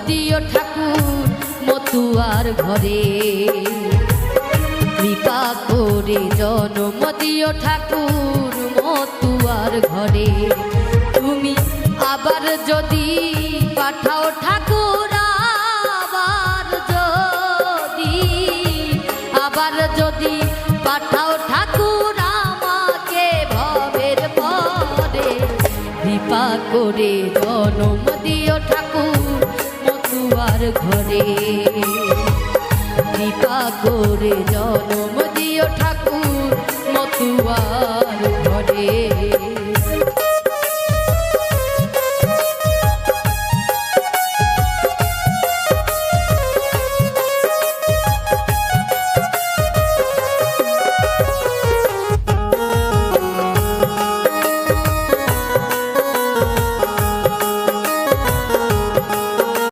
দিও ঠাকুর মতুয়ার ঘরে। কৃপা করে জন্ম দিও ঠাকুর মতুয়ার ঘরে। তুমি আবার যদি পাঠাও ঠাকুর, আবার যদি পাঠাও ঠাকুর আমাকে ভবের পরে। কৃপা করে জন্ম দিও ঠাকুর মতুয়ার ঘরে। কৃপা করে জন্ম দিও ঠাকুর মতুয়ার